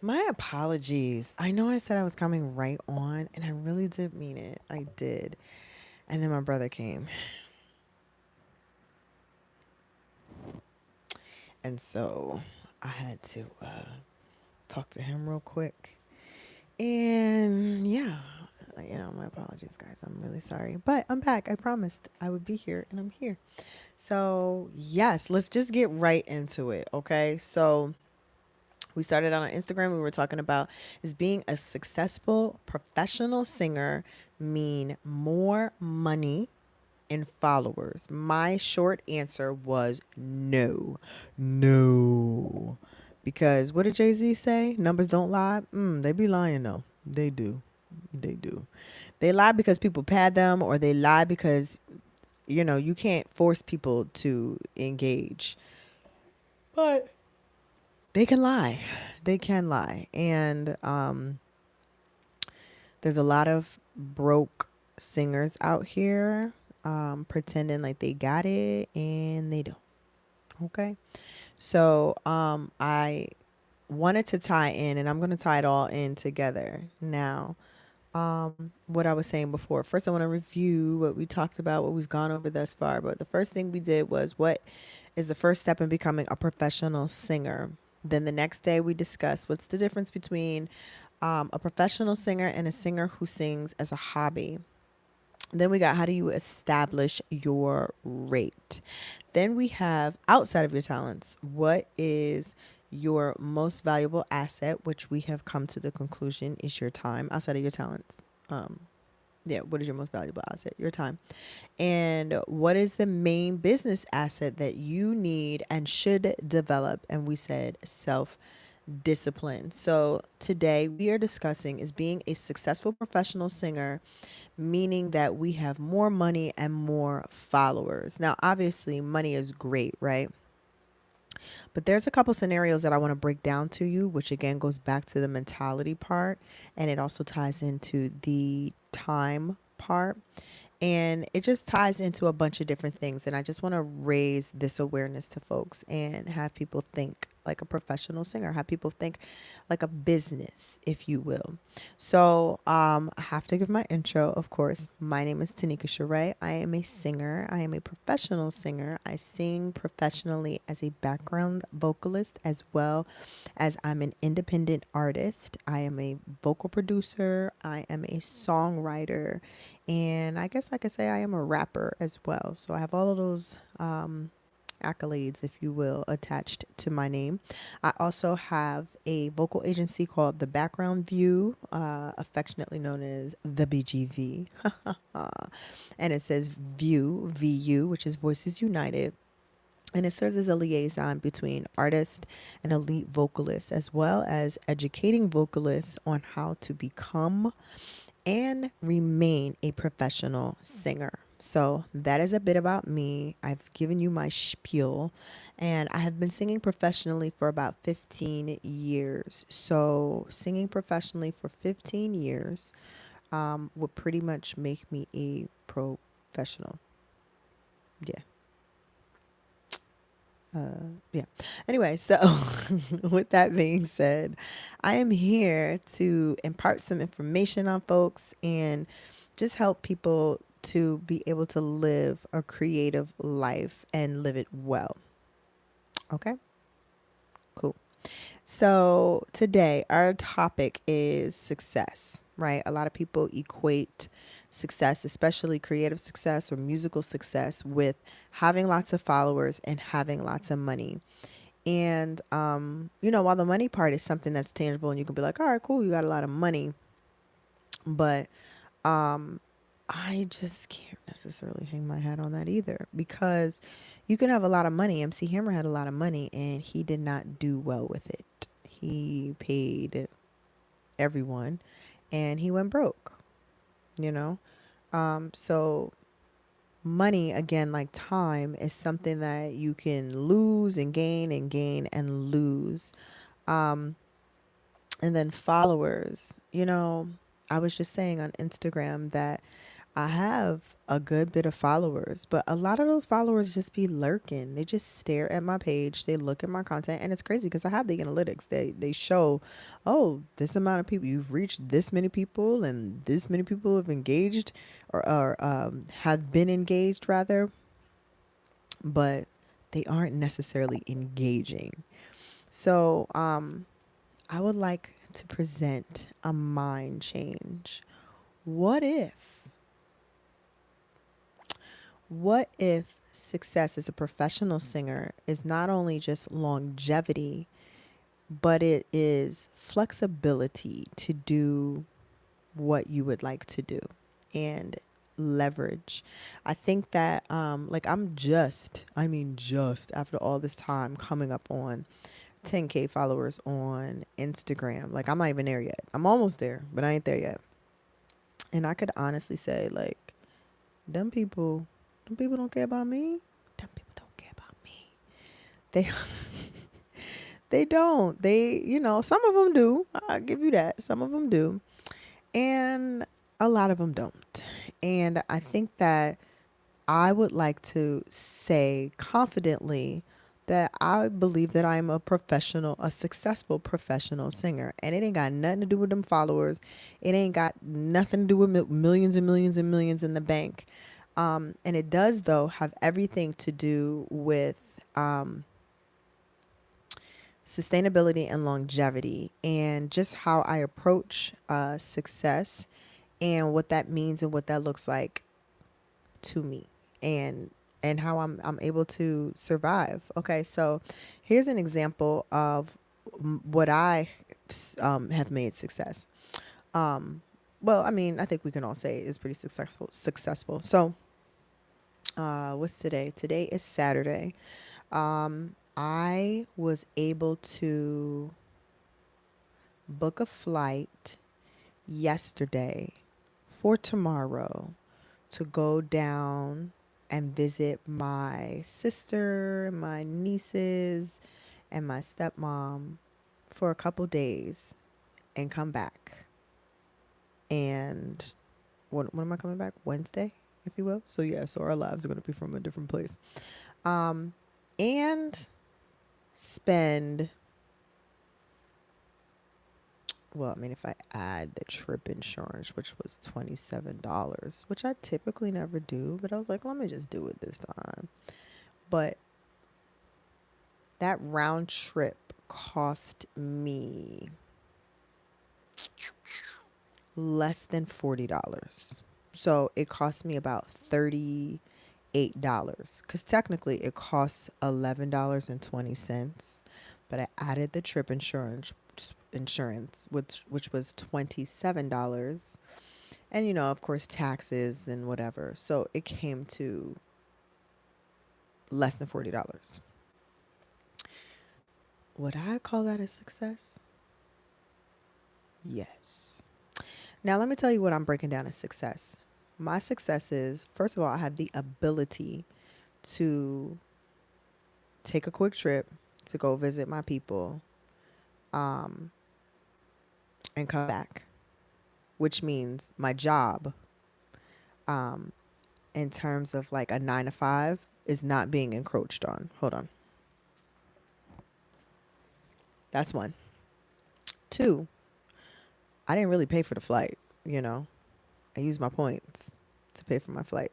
My apologies. I know I said I was coming right on, and I really did mean it. I did. And then my brother came. And so I had to talk to him real quick. And yeah, my apologies, guys. I'm really sorry. But I'm back. I promised I would be here, and I'm here. So, yes, let's just get right into it. Okay. So, we started out on Instagram. We were talking about is being a successful professional singer mean more money and followers? My short answer was no. No. Because what did Jay-Z say? Numbers don't lie. They be lying though. They do. They do. They lie because people pad them, or they lie because you can't force people to engage. But they can lie. They can lie. And there's a lot of broke singers out here pretending like they got it and they don't. Okay. So I wanted to tie in, and I'm going to tie it all in together now. What I was saying before. First, I want to review what we talked about, what we've gone over thus far. But the first thing we did was what is the first step in becoming a professional singer. Then the next day, we discussed what's the difference between a professional singer and a singer who sings as a hobby. Then we got how do you establish your rate? Then we have outside of your talents, what is your most valuable asset, which we have come to the conclusion is your time outside of your talents. Um, yeah, what is your most valuable asset? Your time. And what is the main business asset that you need and should develop? And we said self discipline. So today we are discussing is being a successful professional singer, meaning that we have more money and more followers. Now, obviously, money is great, right? But there's a couple scenarios that I want to break down to you, which again goes back to the mentality part, and it also ties into the time part. And it just ties into a bunch of different things. And I just want to raise this awareness to folks and have people think like a professional singer, have people think like a business, if you will. So I have to give my intro, of course. My name is Tanikka Charraé. I am a singer. I am a professional singer. I sing professionally as a background vocalist as well as I'm an independent artist. I am a vocal producer. I am a songwriter. And I guess I could say I am a rapper as well. So I have all of those accolades, if you will, attached to my name. I also have a vocal agency called The Background View, affectionately known as the BGV. And it says View, VU, which is Voices United. And it serves as a liaison between artists and elite vocalists, as well as educating vocalists on how to become and remain a professional singer. So that is a bit about me. I've given you my spiel, and I have been singing professionally for about 15 years. So singing professionally for 15 years would pretty much make me a professional. Yeah. Yeah. Anyway, so with that being said, I am here to impart some information on folks and just help people to be able to live a creative life and live it well. Okay, cool. So today, our topic is success, right? A lot of people equate success, especially creative success or musical success, with having lots of followers and having lots of money. And, while the money part is something that's tangible and you can be like, all right, cool, you got a lot of money. But I just can't necessarily hang my hat on that either because you can have a lot of money. MC Hammer had a lot of money and he did not do well with it. He paid everyone and he went broke, you know? So money, again, like time, is something that you can lose and gain and lose. And then followers, I was just saying on Instagram that I have a good bit of followers, but a lot of those followers just be lurking. They just stare at my page, they look at my content, and it's crazy because I have the analytics. They show, oh, this amount of people you've reached, this many people, and this many people have engaged or have been engaged rather, but they aren't necessarily engaging. So, I would like to present a mind change. What if What if success as a professional singer is not only just longevity, but it is flexibility to do what you would like to do and leverage? I think that, like, just after all this time coming up on 10K followers on Instagram. Like, I'm not even there yet. I'm almost there, but I ain't there yet. And I could honestly say, like, them people, them people don't care about me. Them people don't care about me. They they don't. Some of them do. I'll give you that. Some of them do. And a lot of them don't. And I think that I would like to say confidently that I believe that I'm a successful professional singer. And it ain't got nothing to do with them followers. It ain't got nothing to do with millions and millions and millions in the bank. And it does, though, have everything to do with sustainability and longevity and just how I approach success and what that means and what that looks like to me and how I'm able to survive. Okay, so here's an example of what I have made success. Well, I mean, I think we can all say it's pretty successful. So, what's today? Today is Saturday. I was able to book a flight yesterday for tomorrow to go down and visit my sister, my nieces, and my stepmom for a couple days and come back. And when am I coming back? Wednesday, if you will. So yeah, so our lives are going to be from a different place. And spend, well, I mean, if I add the trip insurance, which was $27, which I typically never do, but I was like, let me just do it this time. But that round trip cost me less than $40. So it cost me about $38 because technically it costs $11.20, but I added the trip insurance which was $27, and of course taxes and whatever, so it came to less than $40. Would I call that a success? Yes. Now let me tell you what I'm breaking down as success. My success is, first of all, I have the ability to take a quick trip to go visit my people, and come back, which means my job, in terms of like a 9 to 5, is not being encroached on. Hold on. That's one. Two, I didn't really pay for the flight, I used my points to pay for my flight.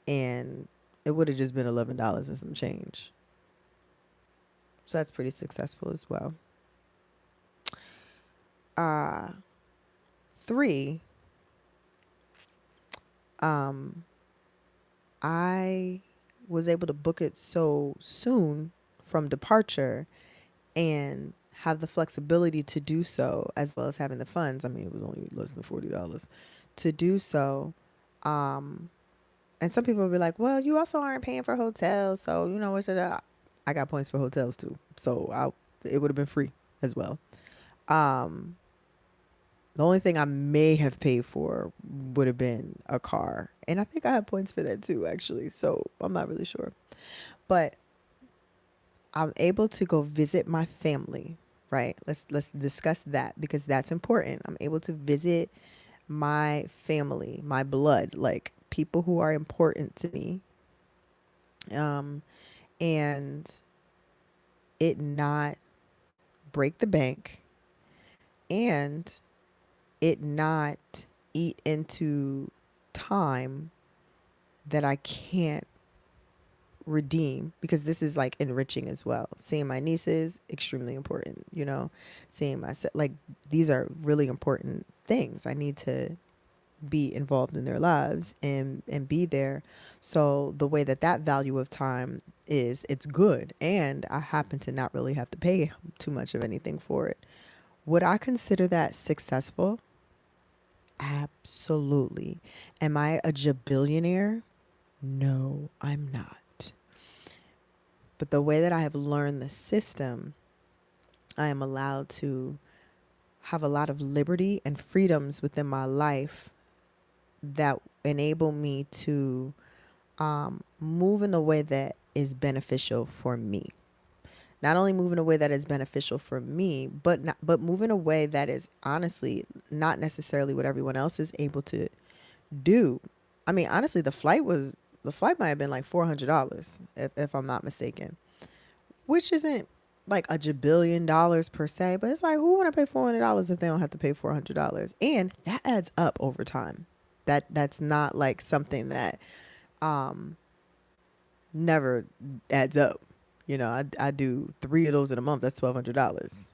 And it would have just been $11 and some change. So that's pretty successful as well. 3, I was able to book it so soon from departure and have the flexibility to do so, as well as having the funds. I mean, it was only less than $40 to do so. And some people will be like, well, you also aren't paying for hotels. So, what should I got points for hotels too. So it would have been free as well. The only thing I may have paid for would have been a car. And I think I have points for that too, actually. So I'm not really sure. But I'm able to go visit my family, right? Let's discuss that because that's important. I'm able to visit my family, my blood, like people who are important to me, um, and it not break the bank, and it not eat into time that I can't redeem, because this is like enriching as well. Seeing my nieces, extremely important, you know, seeing my, like, these are really important things. I need to be involved in their lives and be there. So the way that that value of time is, it's good, and I happen to not really have to pay too much of anything for it. Would I consider that successful? Absolutely. Am I a jabillionaire? No, I'm not. But the way that I have learned the system, I am allowed to have a lot of liberty and freedoms within my life that enable me to move in a way that is beneficial for me. Not only move in a way that is beneficial for me, but move in a way that is honestly not necessarily what everyone else is able to do. I mean, honestly, the flight might have been like $400 if I'm not mistaken, which isn't like a jabillion dollars per se, but it's like, who want to pay $400 if they don't have to pay $400? And that adds up over time. That's not like something that um never adds up. You know, I do three of those in a month. That's $1,200.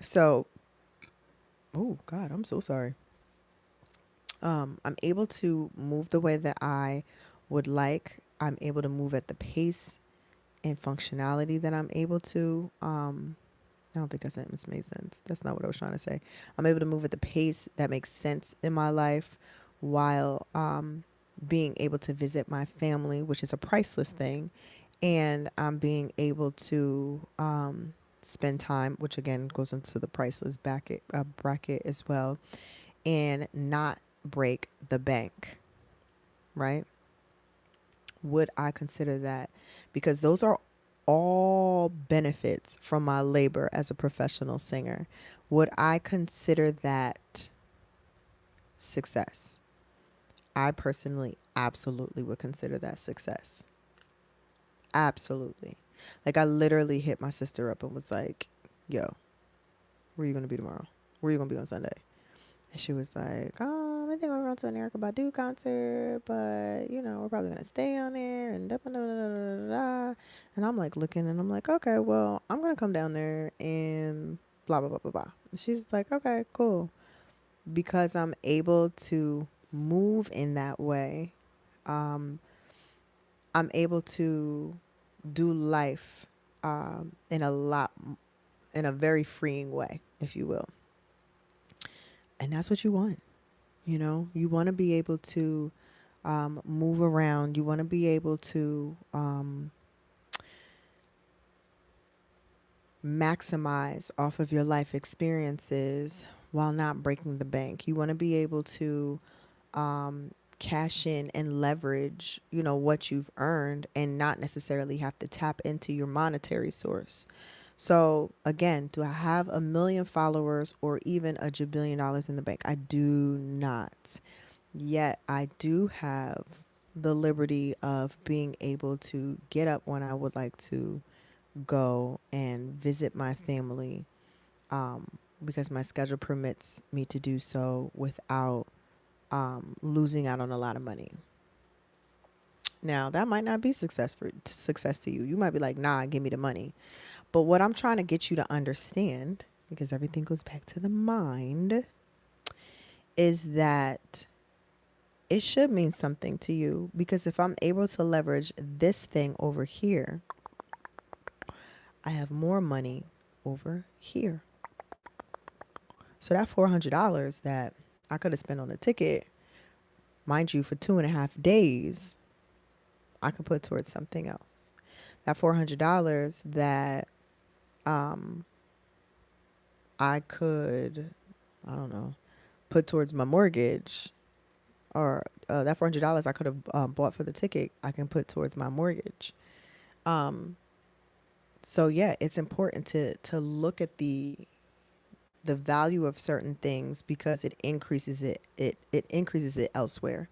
So, oh God, I'm so sorry. I'm able to move the way that I would like. I'm able to move at the pace and functionality that I'm able to. I don't think that sentence made sense. That's not what I was trying to say. I'm able to move at the pace that makes sense in my life, while being able to visit my family, which is a priceless thing. And I'm being able to spend time, which again goes into the priceless bracket as well, and not break the bank, right? Would I consider that? Because those are all benefits from my labor as a professional singer. Would I consider that success? I personally absolutely would consider that success. Absolutely. Like, I literally hit my sister up and was like, yo, where are you going to be tomorrow? Where are you going to be on Sunday? And she was like, I think we're going to an Erykah Badu concert, but, you know, we're probably going to stay on there and da da da da da da. And I'm like looking and I'm like, okay, well, I'm going to come down there and blah, blah, blah, blah, blah. And she's like, okay, cool. Because I'm able to move in that way, um, I'm able to do life in a very freeing way, if you will. And that's what you want. You know, you want to be able to move around. You want to be able to maximize off of your life experiences while not breaking the bank. You want to be able to cash in and leverage, you know, what you've earned and not necessarily have to tap into your monetary source. So again, do I have a million followers or even a jabillion dollars in the bank? I do not. Yet I do have the liberty of being able to get up when I would like to go and visit my family, because my schedule permits me to do so without losing out on a lot of money. Now, that might not be success to you. You might be like, nah, give me the money. But what I'm trying to get you to understand, because everything goes back to the mind, is that it should mean something to you. Because if I'm able to leverage this thing over here, I have more money over here. So that $400 that I could have spent on a ticket, mind you, for 2.5 days, I could put towards something else. That $400 that I could, I don't know, put towards my mortgage, or that $400 I could have bought for the ticket, I can put towards my mortgage. So yeah, it's important to look at the the value of certain things because it increases it elsewhere.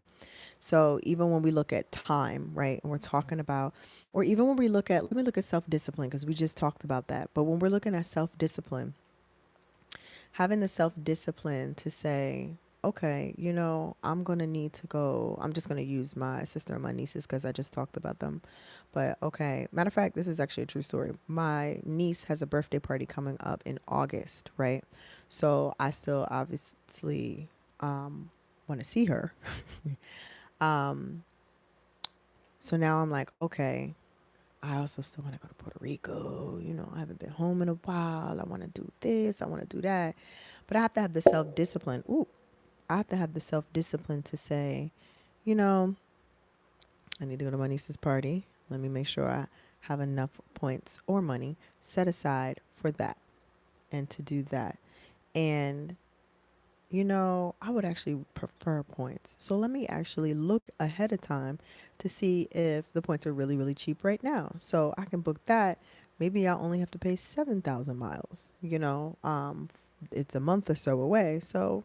So even when we look at time, right, and we're talking about, or even when we look at, let me look at self-discipline because we just talked about that. But when we're looking at self-discipline, having the self-discipline to say, okay, I'm going to need to go. I'm just going to use my sister and my nieces because I just talked about them. But okay, matter of fact, this is actually a true story. My niece has a birthday party coming up in August, right? So I still obviously want to see her. um, so now I'm like, okay, I also still want to go to Puerto Rico. I haven't been home in a while. I want to do this. I want to do that. But I have to have the self discipline. Ooh, I have to have the self discipline to say, you know, I need to go to my niece's party. Let me make sure I have enough points or money set aside for that and to do that. And I would actually prefer points. So let me actually look ahead of time to see if the points are really, really cheap right now. So I can book that. Maybe I'll only have to pay 7,000 miles. It's a month or so away. So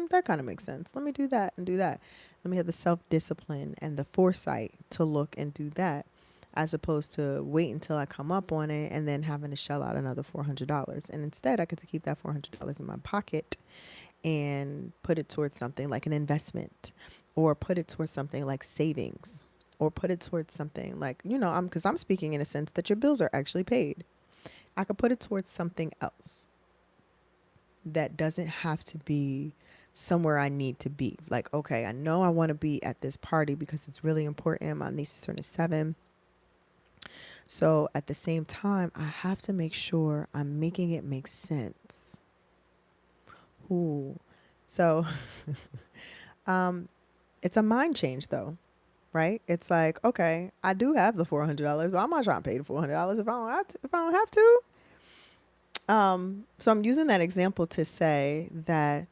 that kind of makes sense. Let me do that and do that. Let me have the self discipline and the foresight to look and do that, as opposed to wait until I come up on it and then having to shell out another $400. And instead, I get to keep that $400 in my pocket and put it towards something like an investment, or put it towards something like savings, or put it towards something like, because I'm speaking in a sense that your bills are actually paid. I could put it towards something else that doesn't have to be somewhere I need to be. Like, okay, I know I want to be at this party because it's really important. My niece is turning 7. So at the same time, I have to make sure I'm making it make sense. Ooh. So um, it's a mind change though, right? It's like, okay, I do have the $400, but I'm not trying to pay the $400 if I don't have to. If I don't have to. So I'm using that example to say that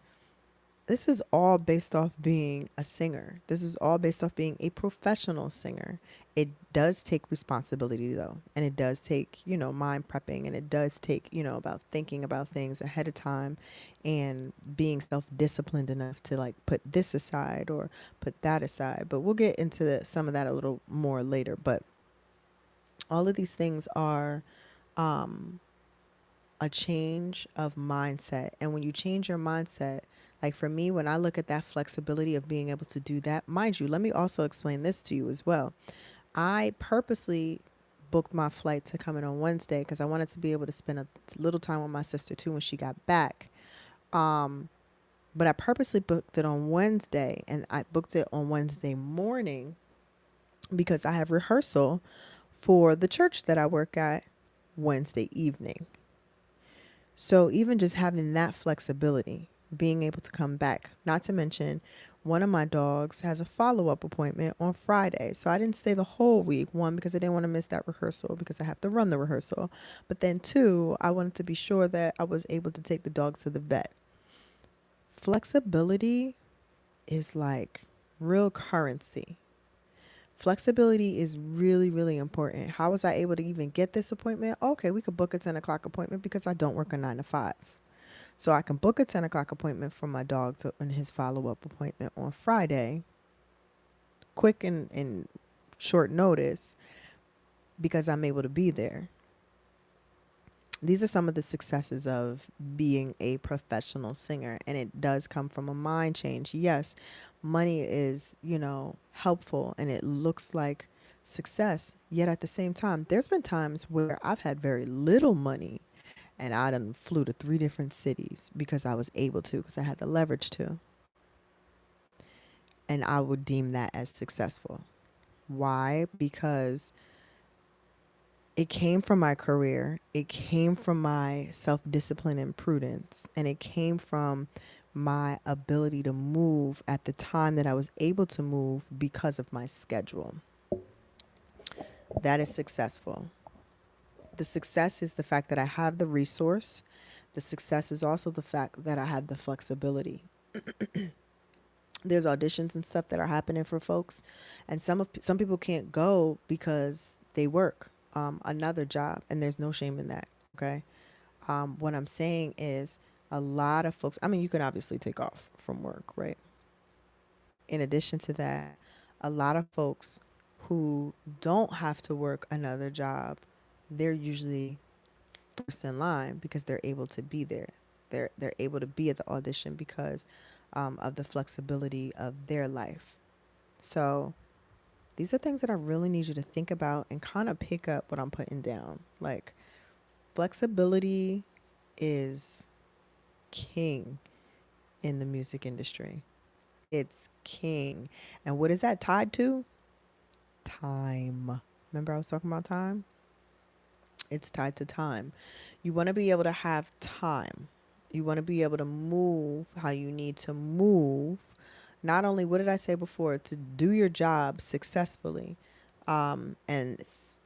this is all based off being a singer. This is all based off being a professional singer. It does take responsibility though. And it does take, mind prepping, and it does take, about thinking about things ahead of time and being self-disciplined enough to like put this aside or put that aside. But we'll get into some of that a little more later. But all of these things are um, a change of mindset. And when you change your mindset, like for me, when I look at that flexibility of being able to do that, mind you, let me also explain this to you as well. I purposely booked my flight to come in on Wednesday because I wanted to be able to spend a little time with my sister too when she got back. Um, but I purposely booked it on Wednesday, and I booked it on Wednesday morning because I have rehearsal for the church that I work at Wednesday evening. So even just having that flexibility, being able to come back, not to mention one of my dogs has a follow-up appointment on Friday. So I didn't stay the whole week. One, because I didn't want to miss that rehearsal because I have to run the rehearsal. But then two, I wanted to be sure that I was able to take the dog to the vet. Flexibility is like real currency. Flexibility is really, really important. How was I able to even get this appointment? Okay, we could book a 10 o'clock appointment because I don't work a 9 to 5. So I can book a 10 o'clock appointment for my dog in his follow-up appointment on Friday, quick and short notice, because I'm able to be there. These are some of the successes of being a professional singer, and it does come from a mind change. Yes, money is, helpful, and it looks like success. Yet at the same time, there's been times where I've had very little money and I done flew to 3 different cities because I was able to, because I had the leverage to. And I would deem that as successful. Why? Because it came from my career, it came from my self discipline and prudence, and it came from my ability to move at the time that I was able to move because of my schedule. That is successful. The success is the fact that I have the resource. The success is also the fact that I have the flexibility. There's auditions and stuff that are happening for folks, and some people can't go because they work another job, and there's no shame in that. Okay, what I'm saying is, A lot of folks, I mean, you can obviously take off from work, right? In addition to that, a lot of folks who don't have to work another job, they're usually first in line because they're able to be there. They're able to be at the audition because of the flexibility of their life. So these are things that I really need you to think about and kind of pick up what I'm putting down. Like, flexibility is king in the music industry. It's king. And what is that tied to? Time. Remember I was talking about time? It's tied to time. You want to be able to have time. You want to be able to move how you need to move. Not only, what did I say before? To do your job successfully. And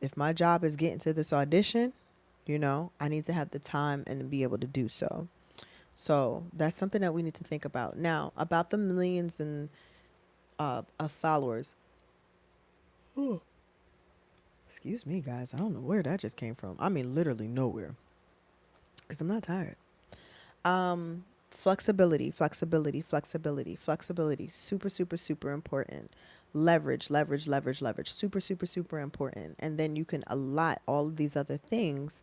if my job is getting to this audition, I need to have the time and be able to do so. So that's something that we need to think about. Now, about the millions and of followers. Oh, excuse me, guys. I don't know where that just came from. I mean, literally nowhere. Because I'm not tired. Flexibility, flexibility, flexibility, flexibility. Super, super, super important. Leverage, leverage, leverage, leverage. Super, super, super important. And then you can allot all of these other things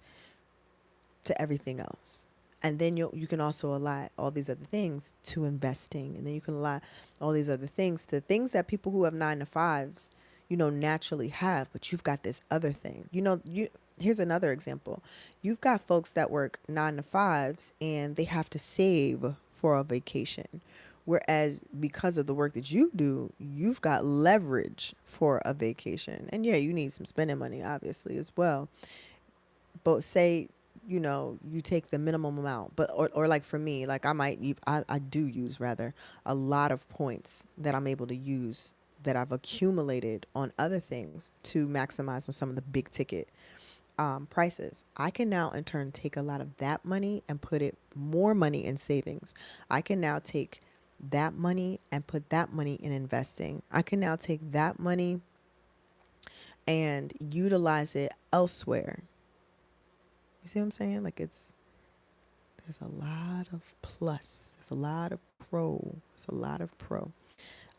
to everything else. And then you can also allot all these other things to investing. And then you can allot all these other things to things that people who have 9 to 5s, naturally have. But you've got this other thing. Here's another example. You've got folks that work 9 to 5s and they have to save for a vacation. Whereas because of the work that you do, you've got leverage for a vacation. And yeah, you need some spending money, obviously, as well. But say, you take the minimum amount, but, or like for me, like I do use rather a lot of points that I'm able to use that I've accumulated on other things to maximize on some of the big ticket prices. I can now in turn take a lot of that money and put it more money in savings. I can now take that money and put that money in investing. I can now take that money and utilize it elsewhere. You see what I'm saying? Like, there's a lot of plus. There's a lot of pro. There's a lot of pro.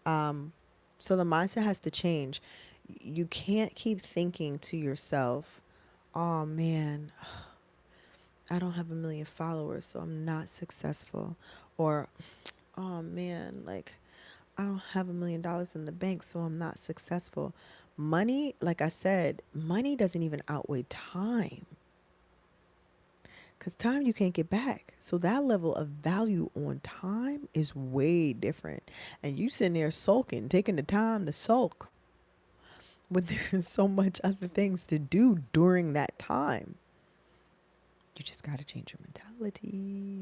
Um, so the mindset has to change. You can't keep thinking to yourself, oh man, I don't have a million followers, so I'm not successful. Or, oh man, like, I don't have $1 million in the bank, so I'm not successful. Money, like I said, money doesn't even outweigh time. Because time you can't get back. So that level of value on time is way different. And you sitting there sulking, taking the time to sulk when there's so much other things to do during that time. You just got to change your mentality.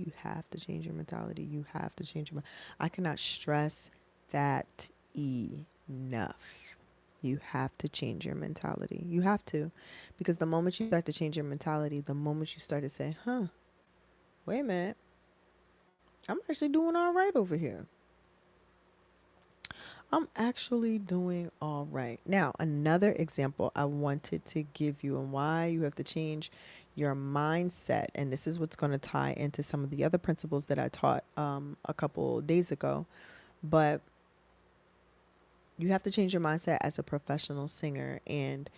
You have to change your mentality. You have to change your. I cannot stress that enough. You have to change your mentality. You have to. Because the moment you start to change your mentality, the moment you start to say, wait a minute, I'm actually doing all right over here. I'm actually doing all right. Now, another example I wanted to give you and why you have to change your mindset. And this is what's going to tie into some of the other principles that I taught a couple days ago. But you have to change your mindset as a professional singer and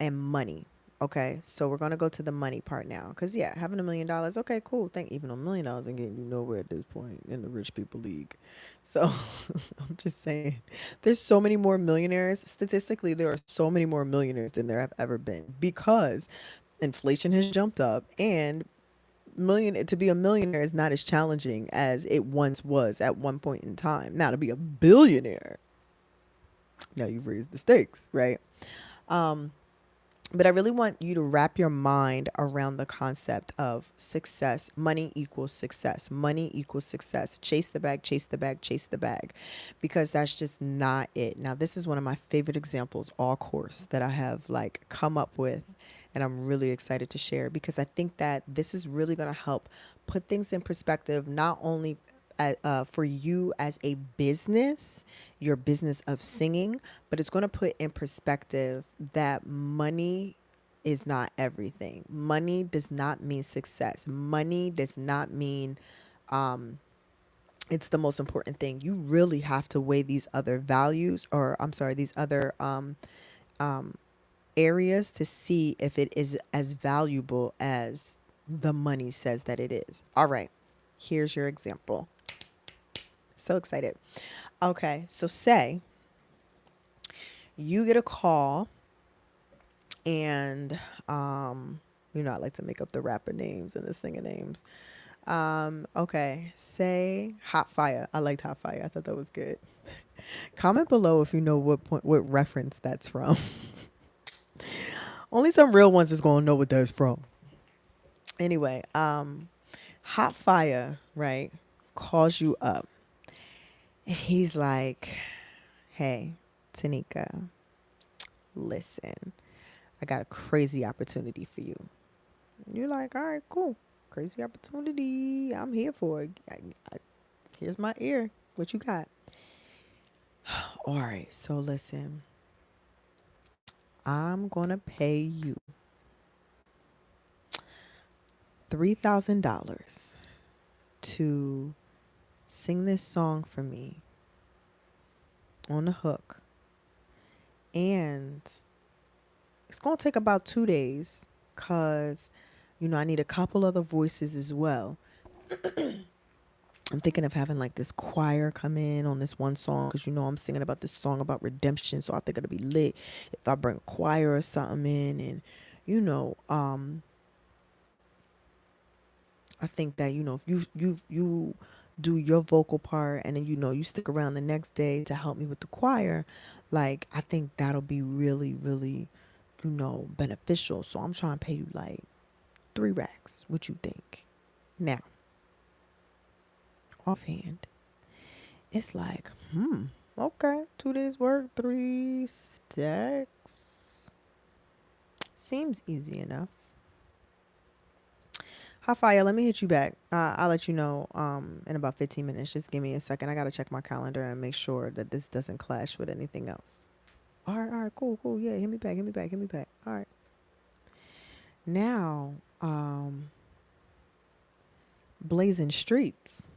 money. Okay, so we're gonna go to the money part now, cause yeah, having $1 million, okay, cool. Thank even $1 million ain't getting you nowhere at this point in the rich people league. So I'm just saying, there's so many more millionaires. Statistically, there are so many more millionaires than there have ever been because inflation has jumped up, and to be a millionaire is not as challenging as it once was at one point in time. Now to be a billionaire, now you've raised the stakes, right? Um, but I really want you to wrap your mind around the concept of success. Money equals success. Money equals success. Chase the bag, chase the bag, chase the bag. Because that's just not it. Now, this is one of my favorite examples, all course, that I have like come up with. And I'm really excited to share because I think that this is really going to help put things in perspective, not only for you as a business, your business of singing, but it's going to put in perspective that money is not everything. Money does not mean success. Money does not mean it's the most important thing. You really have to weigh these other values, or I'm sorry, these other areas to see if it is as valuable as the money says that it is. All right, here's your example. So excited. Okay, so say you get a call and I like to make up the rapper names and the singer names. Okay, say Hot Fire. I liked Hot Fire. I thought that was good. Comment below if you know what reference that's from. Only some real ones is gonna know what that's from. Anyway, Hot Fire, right, calls you up. And he's like, "Hey, Tanikka, listen, I got a crazy opportunity for you." You're like, "All right, cool, crazy opportunity. I'm here for it. Here's my ear. What you got?" All right, so listen, I'm gonna pay you $3,000 to sing this song for me on the hook. And it's going to take about 2 days because, I need a couple other voices as well. I'm thinking of having like this choir come in on this one song because, I'm singing about this song about redemption. So I think it'll be lit if I bring a choir or something in. And, you know, um, I think that, if you do your vocal part and then, you stick around the next day to help me with the choir, like, I think that'll be really, really, beneficial. So I'm trying to pay you like 3 racks. What you think? Now, offhand, it's like, okay, 2 days work, 3 stacks. Seems easy enough. Hafaya, let me hit you back. I'll let you know in about 15 minutes. Just give me a second. I got to check my calendar and make sure that this doesn't clash with anything else. All right, cool, cool. Yeah, hit me back, hit me back, hit me back. All right. Now, Blazing Streets.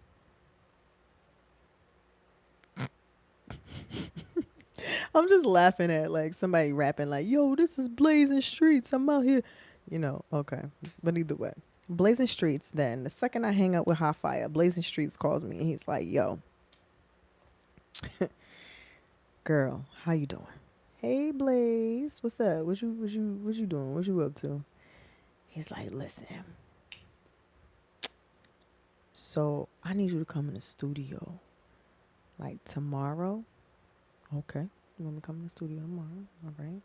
I'm just laughing at like somebody rapping like, "Yo, this is Blazing Streets. I'm out here." Okay. But either way. Blazing Streets, then the second I hang up with Hot Fire, Blazing Streets calls me and he's like, "Yo, girl, how you doing?" "Hey Blaze, what's up? What you doing? What you up to?" He's like, "Listen, so I need you to come in the studio like tomorrow." "Okay. You want me to come in the studio tomorrow? All right.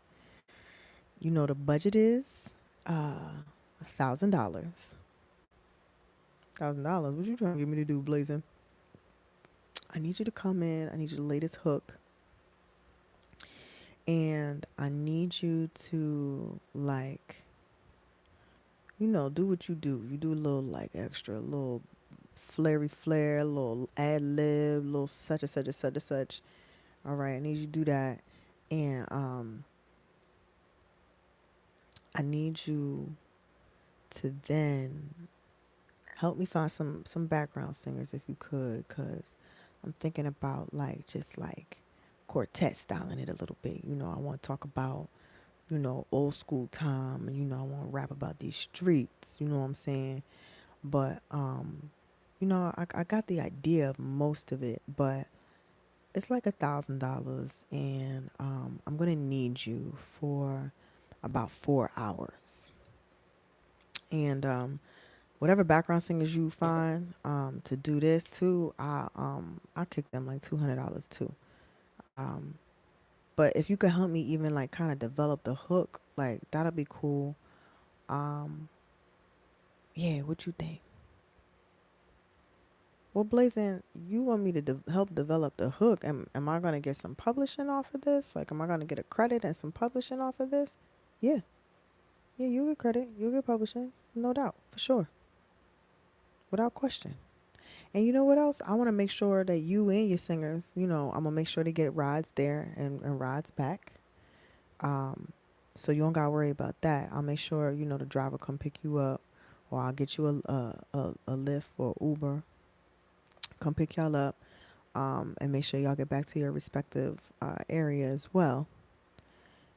The budget is $1,000. $1,000. What you trying to get me to do, Blazing? I need you to come in. I need you to lay this hook. And I need you to like, do what you do. You do a little like extra, a little flary flare, a little ad lib, a little such and such and such and such. All right, I need you to do that. And I need you to then help me find some background singers if you could, cause I'm thinking about like just like quartet styling it a little bit. I want to talk about old school time, and I want to rap about these streets. You know what I'm saying? But I got the idea of most of it, but it's like $1,000, and I'm gonna need you for about 4 hours, and whatever background singers you find to do this too, I kick them like $200 too. Um, but if you could help me even like kind of develop the hook, like that'll be cool. Um, yeah, what you think? Well, Blazing, you want me to help develop the hook? Am I gonna get some publishing off of this? Like, am I gonna get a credit and some publishing off of this? Yeah, yeah, you get credit, you get publishing, no doubt, for sure, without question. And you know what else? I want to make sure that you and your singers, I'm gonna make sure they get rides there and rides back. Um, So you don't gotta worry about that. I'll make sure, the driver come pick you up, or I'll get you a Lyft or Uber, come pick y'all up, and make sure y'all get back to your respective area as well.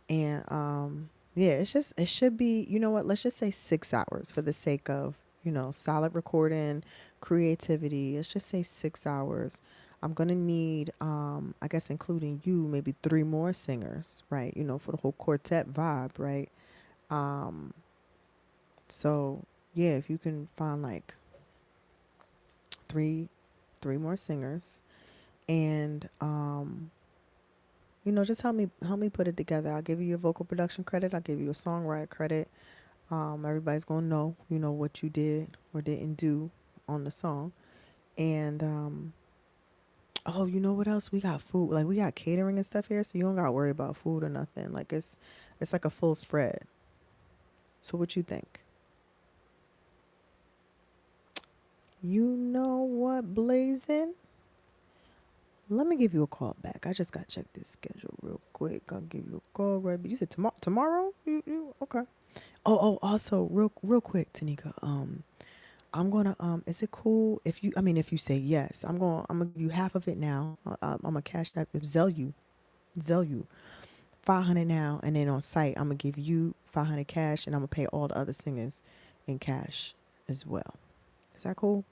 And yeah, it should be, you know what, let's just say 6 hours for the sake of, solid recording, creativity. Let's just say 6 hours. I'm gonna need, I guess including you, maybe three more singers, right? For the whole quartet vibe, right? Um, so yeah, if you can find like three three more singers, and just help me put it together. I'll give you your vocal production credit. I'll give you a songwriter credit. Everybody's gonna know, what you did or didn't do on the song. And oh, you know what else? We got food. Like we got catering and stuff here, so you don't gotta worry about food or nothing. Like it's like a full spread. So what you think? You know what, Blazing? Let me give you a call back. I just gotta check this schedule real quick. I'll give you a call right. But you said tomorrow. Tomorrow? You okay? Also, real quick, Tanika. I'm gonna Is it cool if you? I mean, if you say yes, I'm gonna give you half of it now. I'm gonna cash that Zell you 500 now, and then on site I'm gonna give you 500 cash, and I'm gonna pay all the other singers in cash as well. Is that cool?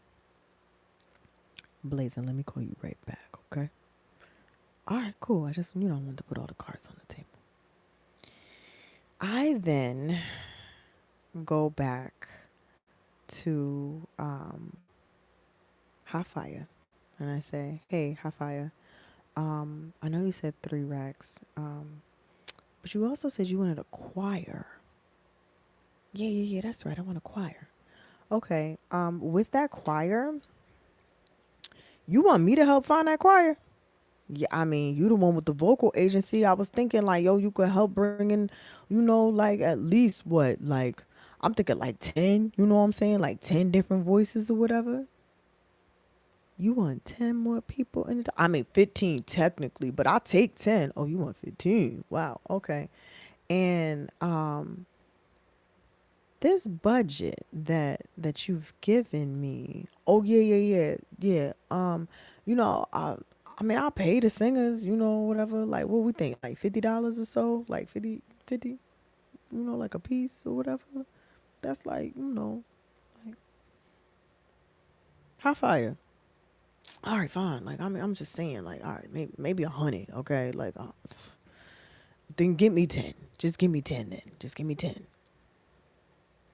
Blazing, let me call you right back, okay? All right, cool. I just, I wanted to put all the cards on the table. I then go back to Hafaya, and I say, hey, Hafaya, I know you said 3 racks, but you also said you wanted a choir. Yeah, that's right. I want a choir. Okay, with that choir, you want me to help find that choir? Yeah, I mean, you the one with the vocal agency. I was thinking like, yo, you could help bring in, like at least what, like, I'm thinking like 10, you know what I'm saying? Like 10 different voices or whatever. You want 10 more people in it? I mean, 15 technically, but I'll take 10. Oh, you want 15. Wow. Okay. And this budget that you've given me. Oh yeah. I mean, I'll pay the singers, whatever. Like, what we think, like $50 or so, like 50, like a piece or whatever. That's like, like high fire. All right, fine. Like, I mean, I'm just saying, like, all right, maybe 100. Okay, like, then give me 10. Just give me 10. Then just give me 10.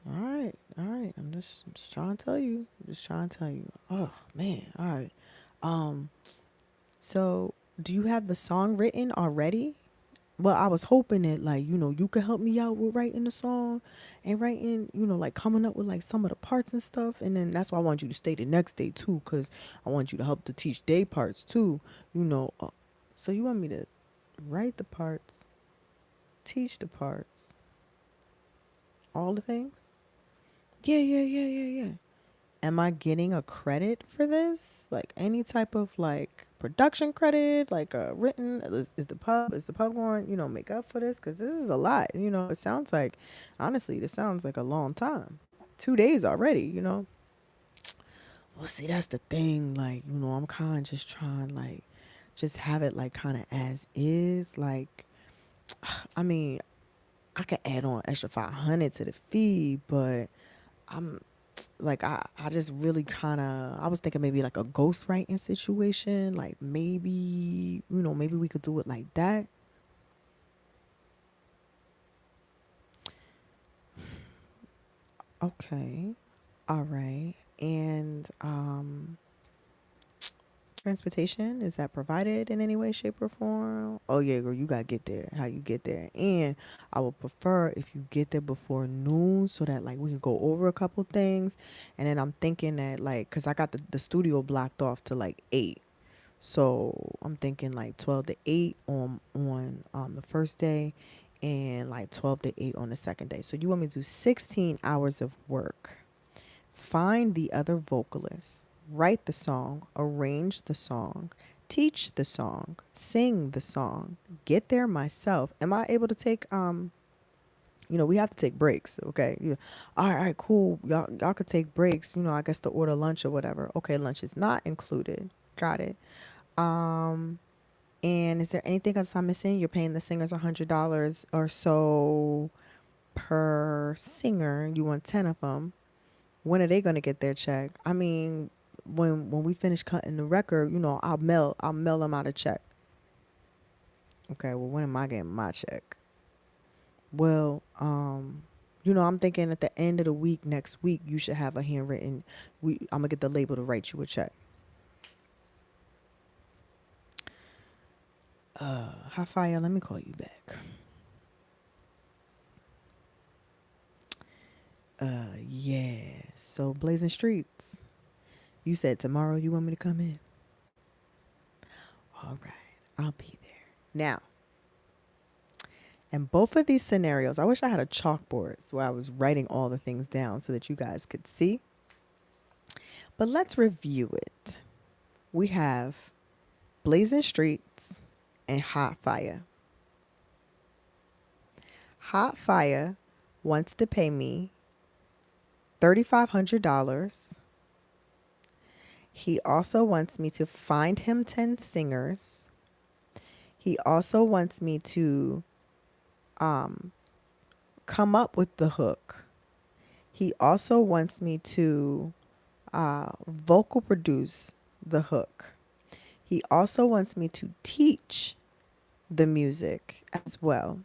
All right. I'm just trying to tell you. I'm just trying to tell you. Oh man. All right. Um. So, do you have the song written already? Well, I was hoping that, like, you could help me out with writing the song and writing, like coming up with like some of the parts and stuff. And then that's why I want you to stay the next day too, because I want you to help to teach day parts too. You know. So you want me to write the parts, teach the parts, all the things? Yeah. Am I getting a credit for this? Like any type of like production credit, like a written, is the pub going, make up for this? Cause this is a lot, it sounds like, honestly, this sounds like a long time. 2 days already. Well, see, that's the thing. Like, I'm kind of just trying, like, just have it like kind of as is. Like, I mean, I could add on extra 500 to the fee, but I'm like I just really kind of I was thinking maybe like a ghostwriting situation, like maybe we could do it like that. Okay, all right. And transportation, is that provided in any way, shape, or form? Oh yeah, girl, you gotta get there. How you get there? And I would prefer if you get there before noon, so that like we can go over a couple things. And then I'm thinking that like, cause I got the studio blocked off to like 8. So I'm thinking like 12 to 8 on the first day, and like 12 to 8 on the second day. So you want me to do 16 hours of work. Find the other vocalists, write the song, arrange the song, teach the song, sing the song, get there myself. Am I able to take we have to take breaks. Okay. All right, cool. Y'all could take breaks. I guess to order lunch or whatever. Okay. Lunch is not included. Got it. Um, and is there anything else I'm missing? You're paying the singers $100 or so per singer. You want 10 of them. When are they going to get their check? I mean, when we finish cutting the record, I'll mail them out a check. Okay, well, when am I getting my check? Well, I'm thinking at the end of the week, next week, you should have a handwritten. I'm gonna get the label to write you a check. Hi, Fire. Let me call you back. Yeah. So, Blazing Streets. You said tomorrow you want me to come in. All right, I'll be there. Now, in both of these scenarios, I wish I had a chalkboard so I was writing all the things down so that you guys could see. But let's review it. We have Blazing Streets and Hot Fire. Hot Fire wants to pay me $3,500. He also wants me to find him 10 singers. He also wants me to come up with the hook. He also wants me to vocal produce the hook. He also wants me to teach the music as well.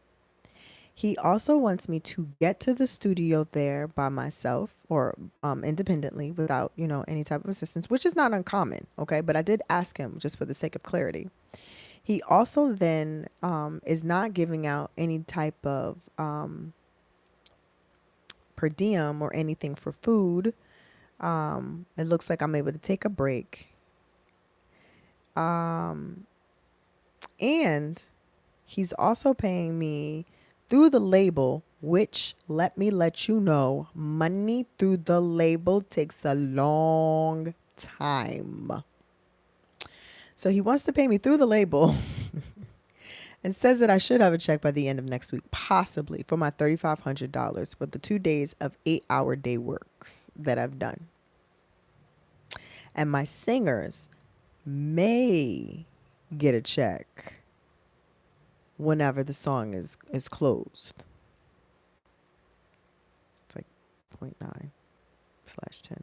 He also wants me to get to the studio there by myself or independently without, any type of assistance, which is not uncommon. Okay. But I did ask him just for the sake of clarity. He also then is not giving out any type of per diem or anything for food. It looks like I'm able to take a break. And he's also paying me through the label, which let me let you know, money through the label takes a long time. So he wants to pay me through the label and says that I should have a check by the end of next week, possibly for my $3,500 for the 2 days of 8-hour day works that I've done. And my singers may get a check whenever the song is closed. It's like 0.9/10.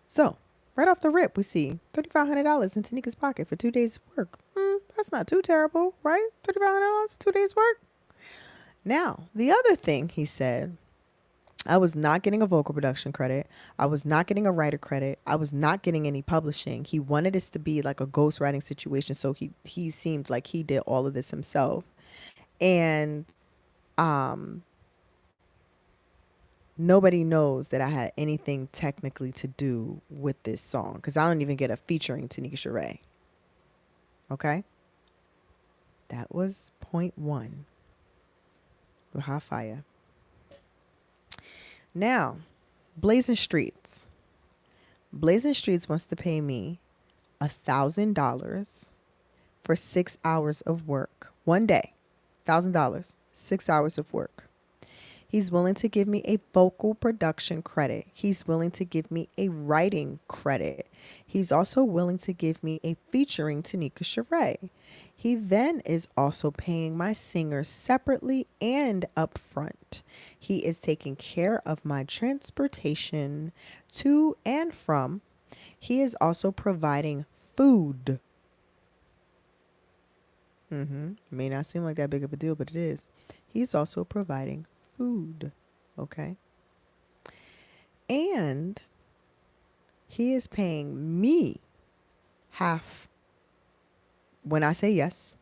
So right off the rip, we see $3,500 in Tanika's pocket for 2 days work. That's not too terrible, right? $3,500 for 2 days work. Now, the other thing he said, I was not getting a vocal production credit. I was not getting a writer credit. I was not getting any publishing. He wanted this to be like a ghostwriting situation. So he seemed like he did all of this himself. And nobody knows that I had anything technically to do with this song because I don't even get a featuring Tanikka Charraé. Okay? That was point one with Hot Fire. Now, Blazing Streets. Blazing Streets wants to pay me $1,000 for 6 hours of work. One day. $1,000. 6 hours of work. He's willing to give me a vocal production credit. He's willing to give me a writing credit. He's also willing to give me a featuring Tanikka Charraé. He then is also paying my singers separately and upfront. He is taking care of my transportation to and from. He is also providing food. May not seem like that big of a deal, but it is. He's also providing food. Okay. And he is paying me half when I say yes,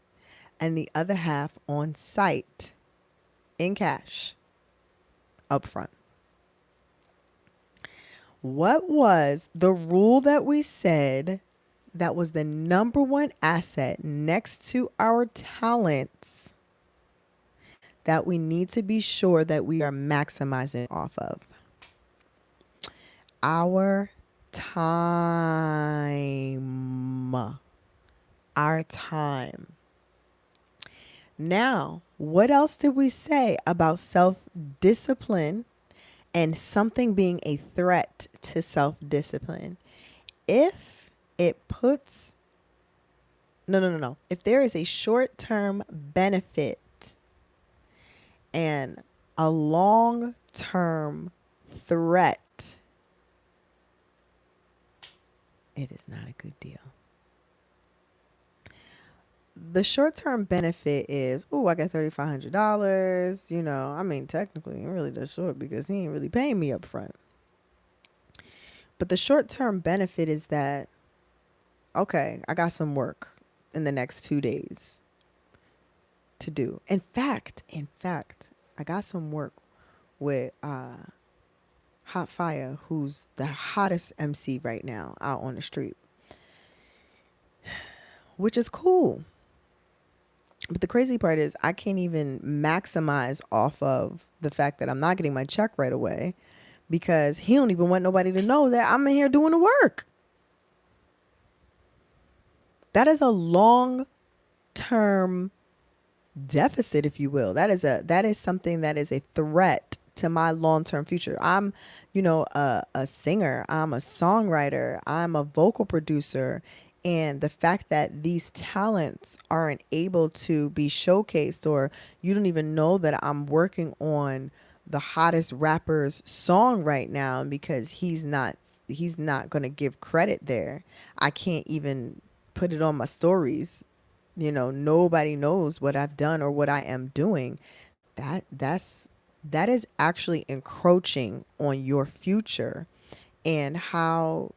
and the other half on site in cash up front. What was the rule that we said that was the number one asset next to our talents that we need to be sure that we are maximizing off of? Our time. Our time. Now, What else did we say about self discipline and something being a threat to self discipline? If it puts, no, no, no, no. If there is a short term benefit and a long term threat, it is not a good deal. The short term benefit is, oh, I got $3,500. I mean, technically, it really does short because he ain't really paying me up front. But the short term benefit is that, okay, I got some work in the next 2 days to do. In fact, I got some work with Hot Fire, who's the hottest MC right now out on the street, which is cool. But the crazy part is I can't even maximize off of the fact that I'm not getting my check right away because he don't even want nobody to know that I'm in here doing the work. That is a long term deficit, if you will. That is something that is a threat to my long term future. I'm, a singer. I'm a songwriter. I'm a vocal producer. And the fact that these talents aren't able to be showcased, or you don't even know that I'm working on the hottest rapper's song right now because he's not going to give credit there. I can't even put it on my stories. Nobody knows what I've done or what I am doing. That is actually encroaching on your future and how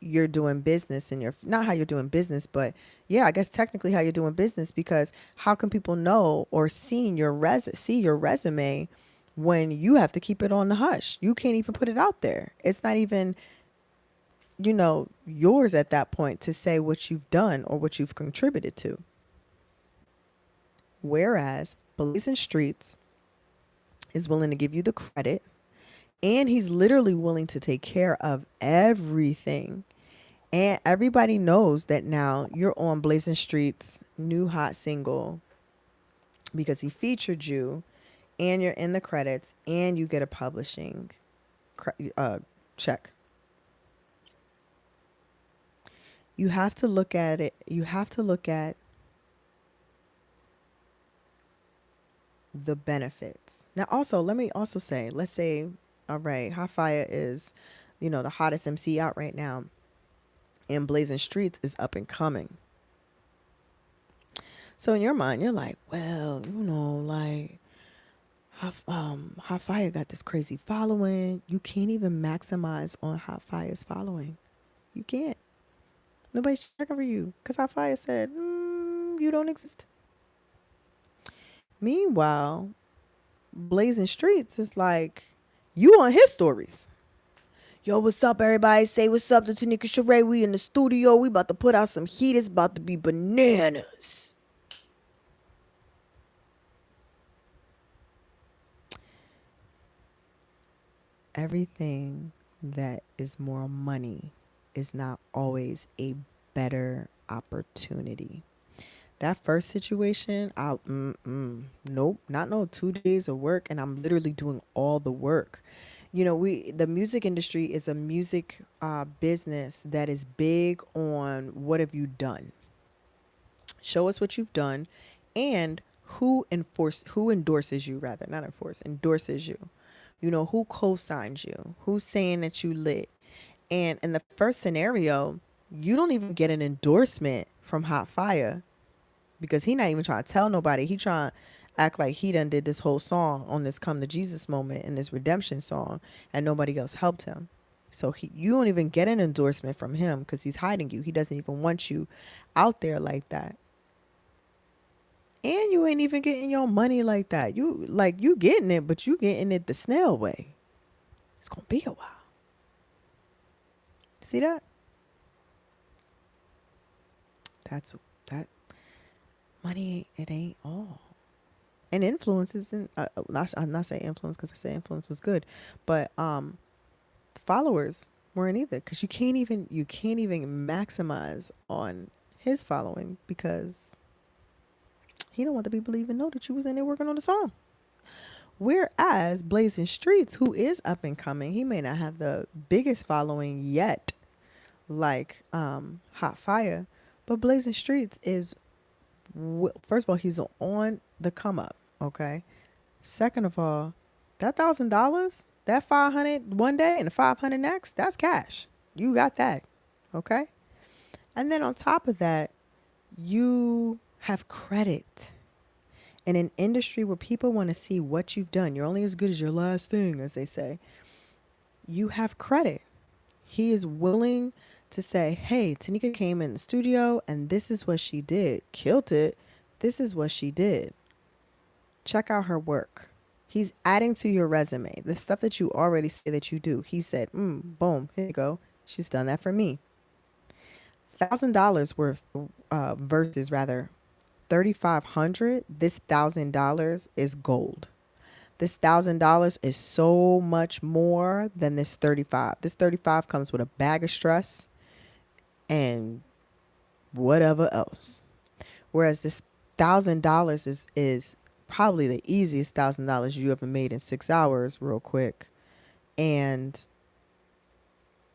you're doing business, and your not how you're doing business, but yeah, I guess technically how you're doing business, because how can people know or see your resume when you have to keep it on the hush? You can't even put it out there. It's not even, yours at that point to say what you've done or what you've contributed to. Whereas Blazing Streets is willing to give you the credit, and he's literally willing to take care of everything. And everybody knows that now you're on Blazing Streets' new hot single because he featured you, and you're in the credits, and you get a publishing check. You have to look at it. You have to look at the benefits. Now, also, let me also say, let's say, all right, Hot Fire is, the hottest MC out right now, and Blazing Streets is up and coming. So in your mind, you're like, well, like, Hot Fire got this crazy following. You can't even maximize on Hot Fire's following. You can't. Nobody's checking for you because Hot Fire said, you don't exist. Meanwhile, Blazing Streets is like, you on his stories. Yo, what's up, everybody? Say what's up to Tanikka Charraé. We in the studio. We about to put out some heat. It's about to be bananas. Everything that is more money is not always a better opportunity. That first situation, nope, not no 2 days of work, and I'm literally doing all the work. The music industry is a music business that is big on what have you done. Show us what you've done, and who endorses you, rather not enforce, endorses you. Who co-signs you, who's saying that you lit. And in the first scenario, you don't even get an endorsement from Hot Fire because he not even trying to tell nobody. He trying to act like he done did this whole song on this come to Jesus moment and this redemption song, and nobody else helped him. So you don't even get an endorsement from him because he's hiding you. He doesn't even want you out there like that. And you ain't even getting your money like that. You getting it, but you getting it the snail way. It's gonna be a while. See that? That money. It ain't all. And influence isn't. I'm not saying influence because I say influence was good, but followers weren't either, because you can't even maximize on his following because He don't want the people to even know that you was in there working on the song. Whereas Blazing Streets, who is up and coming, he may not have the biggest following yet, like Hot Fire, but Blazing Streets is first of all, he's on the come up. Okay. Second of all, that $1,000, that 500 one day and the 500 next, that's cash. You got that. Okay. And then on top of that, you have credit in an industry where people want to see what you've done. You're only as good as your last thing, as they say. You have credit. He is willing to say, hey, Tanikka came in the studio and this is what she did. Killed it. This is what she did. Check out her work. He's adding to your resume the stuff that you already say that you do. He said, boom, here you go. She's done that for me. $1,000 worth versus rather 3,500. This $1,000 is gold. This $1,000 is so much more than this 35. This 35 comes with a bag of stress and whatever else. Whereas this $1,000 is probably the easiest $1,000 you ever made in 6 hours, real quick, and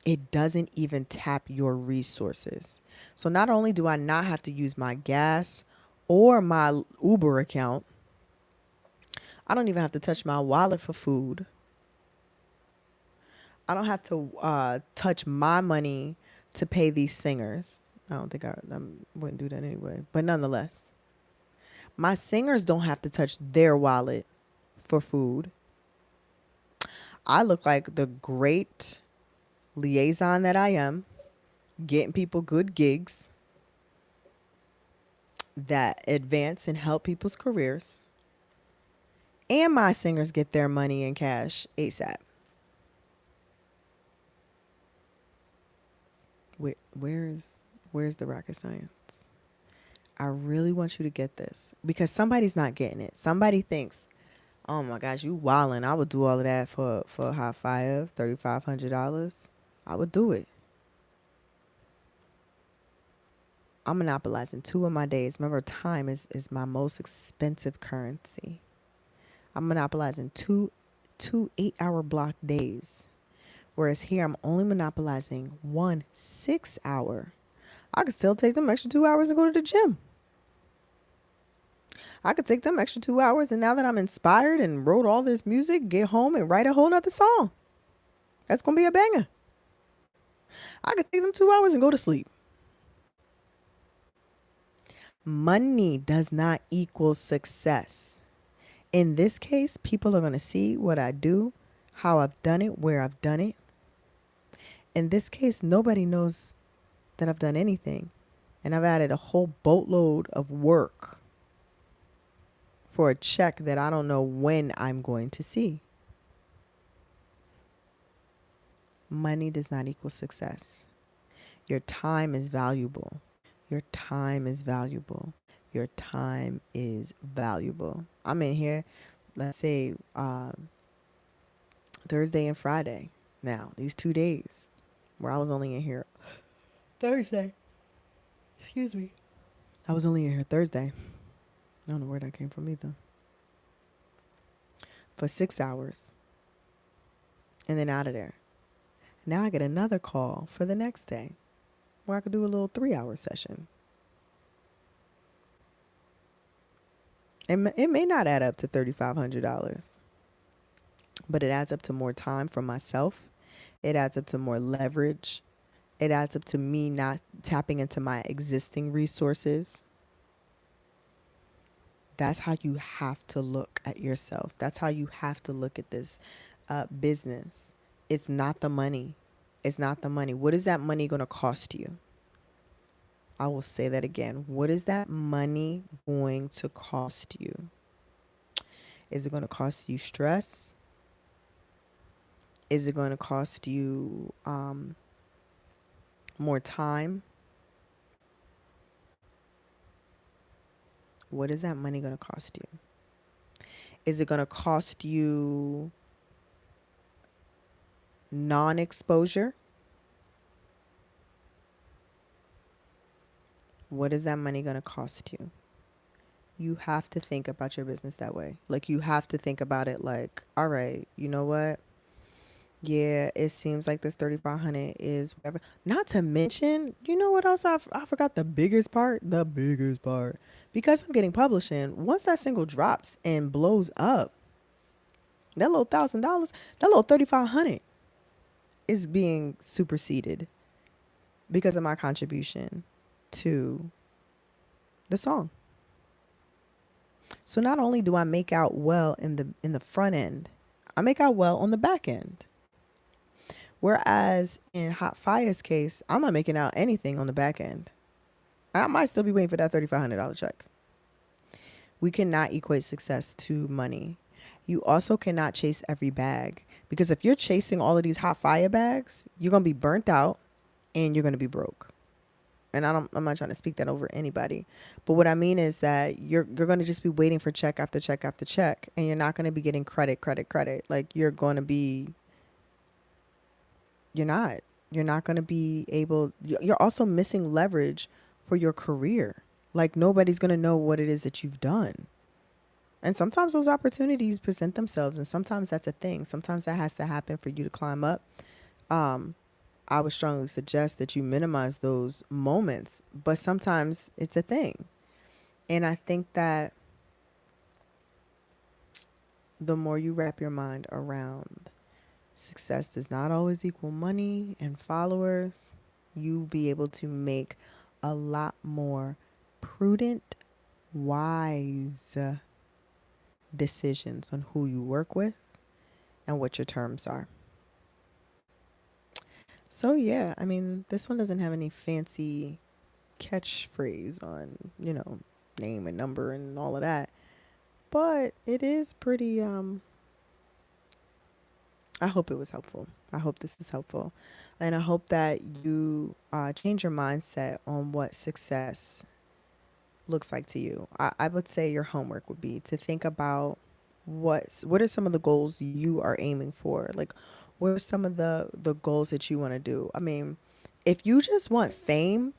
it doesn't even tap your resources. So not only do I not have to use my gas or my Uber account, I don't even have to touch my wallet for food. I don't have to touch my money to pay these singers. I don't think I wouldn't do that anyway. But nonetheless, my singers don't have to touch their wallet for food. I look like the great liaison that I am, getting people good gigs that advance and help people's careers. And my singers get their money in cash ASAP. Where's the rocket science? I really want you to get this because somebody's not getting it. Somebody thinks, oh my gosh, you wildin'. I would do all of that for a high five, $3,500. I would do it. I'm monopolizing 2 of my days. Remember, time is my most expensive currency. I'm monopolizing two 8-hour block days. Whereas here, I'm only monopolizing 1 6-hour. I could still take them extra 2 hours and go to the gym. I could take them extra 2 hours, and now that I'm inspired and wrote all this music, get home and write a whole nother song. That's going to be a banger. I could take them 2 hours and go to sleep. Money does not equal success. In this case, people are going to see what I do, how I've done it, where I've done it. In this case, nobody knows that I've done anything. And I've added a whole boatload of work for a check that I don't know when I'm going to see. Money does not equal success. Your time is valuable. Your time is valuable. Your time is valuable. I'm in here, let's say, Thursday and Friday. Now, these 2 days where I was only in here Thursday. Excuse me. I was only in here Thursday. I don't know where that came from either. For 6 hours. And then out of there. Now I get another call for the next day where I could do a little 3-hour session. It may not add up to $3,500, but it adds up to more time for myself. It adds up to more leverage. It adds up to me not tapping into my existing resources. That's how you have to look at yourself. That's how you have to look at this business. It's not the money. It's not the money. What is that money going to cost you? I will say that again. What is that money going to cost you? Is it going to cost you stress? Is it going to cost you more time? What is that money going to cost you? Is it going to cost you non-exposure? What is that money going to cost you? you have to think about your business that way. Like you have to think about it like, all right, you know what? Yeah, it seems like this 3500 is whatever. Not to mention, you know what else I forgot the biggest part? The biggest part. Because I'm getting publishing, once that single drops and blows up, that little $1,000, that little 3500 is being superseded because of my contribution to the song. So not only do I make out well in the front end, I make out well on the back end. Whereas in Hot Fire's case, I'm not making out anything on the back end. I might still be waiting for that $3,500 check. We cannot equate success to money. You also cannot chase every bag because if you're chasing all of these Hot Fire bags, you're going to be burnt out and you're going to be broke. And I'm not trying to speak that over anybody. But what I mean is that you're going to just be waiting for check after check after check. And you're not going to be getting credit. Like you're going to be, you're not. You're not going to be able, you're also missing leverage for your career. Like nobody's going to know what it is that you've done. And sometimes those opportunities present themselves. And sometimes that's a thing. Sometimes that has to happen for you to climb up. I would strongly suggest that you minimize those moments, but sometimes it's a thing. And I think that the more you wrap your mind around success does not always equal money and followers, you'll be able to make a lot more prudent, wise decisions on who you work with and what your terms are. So yeah, I mean, this one doesn't have any fancy catchphrase on, name and number and all of that. But it is pretty I hope it was helpful. I hope this is helpful. And I hope that you change your mindset on what success looks like to you. I would say your homework would be to think about what are some of the goals you are aiming for? Like what are some of the goals that you want to do? I mean, if you just want fame,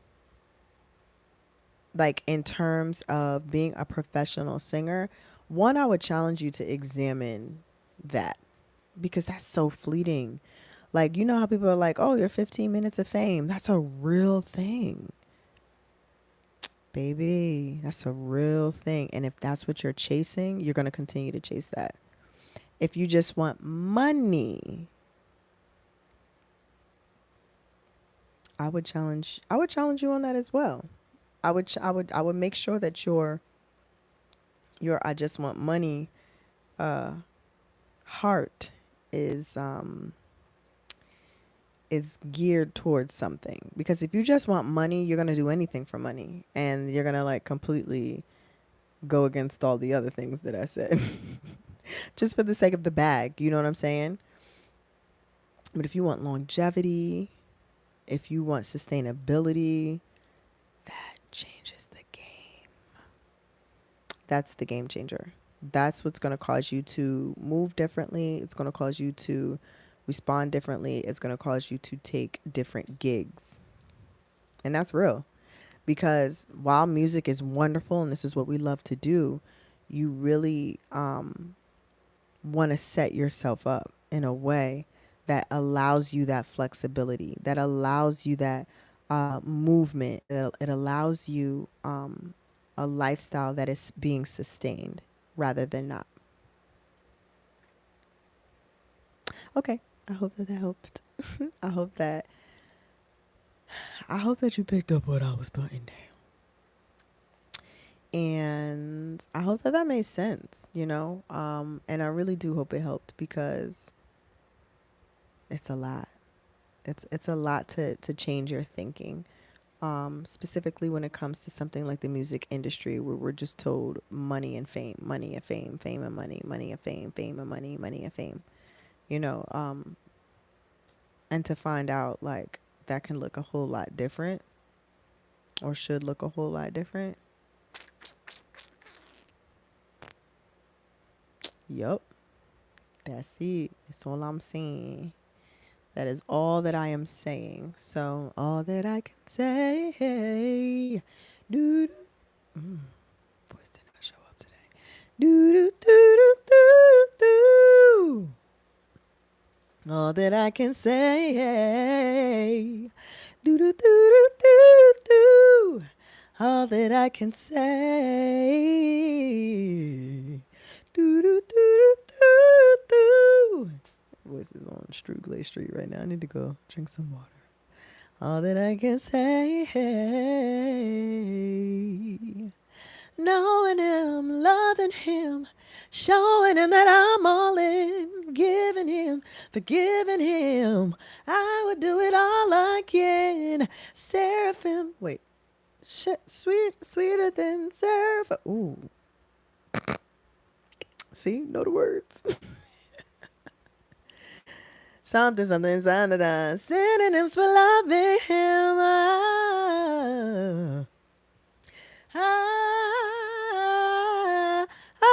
like in terms of being a professional singer, one, I would challenge you to examine that because that's so fleeting. Like, you know how people are like, oh, you're 15 minutes of fame. That's a real thing, baby. That's a real thing. And if that's what you're chasing, you're going to continue to chase that. If you just want money, I would challenge you on that as well. I would make sure that your I just want money heart is geared towards something. Because if you just want money, you're gonna do anything for money, and you're gonna like completely go against all the other things that I said, just for the sake of the bag. You know what I'm saying? But if you want longevity, if you want sustainability, that changes the game. That's the game changer. That's what's going to cause you to move differently. It's going to cause you to respond differently. It's going to cause you to take different gigs. And that's real. Because while music is wonderful and this is what we love to do, you really want to set yourself up in a way that allows you that flexibility, that allows you that movement. It allows you a lifestyle that is being sustained rather than not. Okay, I hope that helped. I hope that you picked up what I was putting down. And I hope that made sense, and I really do hope it helped because it's a lot. It's a lot to change your thinking. Specifically when it comes to something like the music industry where we're just told money and fame, fame and money, money and fame and money, money and fame, and to find out like that can look a whole lot different or should look a whole lot different. Yup. That's it. That's all I'm saying. That is all that I am saying. So all that I can say, do voice did not show Do do do do do do. All that I can say. Do do do do do do. All that I can say. Do do do do do do. Voice is on Strugley Street right now. I need to go drink some water. All that I can say. Knowing him, loving him, showing him that I'm all in, giving him, forgiving him. I would do it all again. Seraphim, wait, sweeter than seraphim. Ooh, see, know the words. Something, synonyms for loving him. Ah, ah,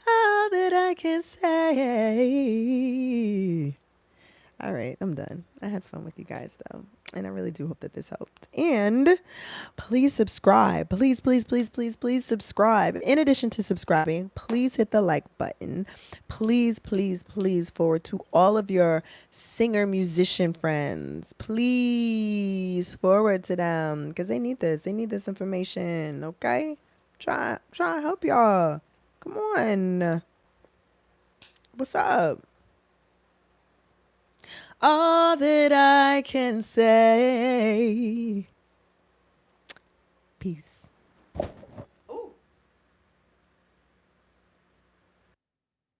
all that I can say. All right, I'm done. I had fun with you guys though. And I really do hope that this helped. And please subscribe. Please, please, please, please, please subscribe. In addition to subscribing, please hit the like button. Please, please, please forward to all of your singer musician friends. Please forward to them because they need this. They need this information. Okay? Try and help y'all. Come on. What's up? All that I can say. Peace.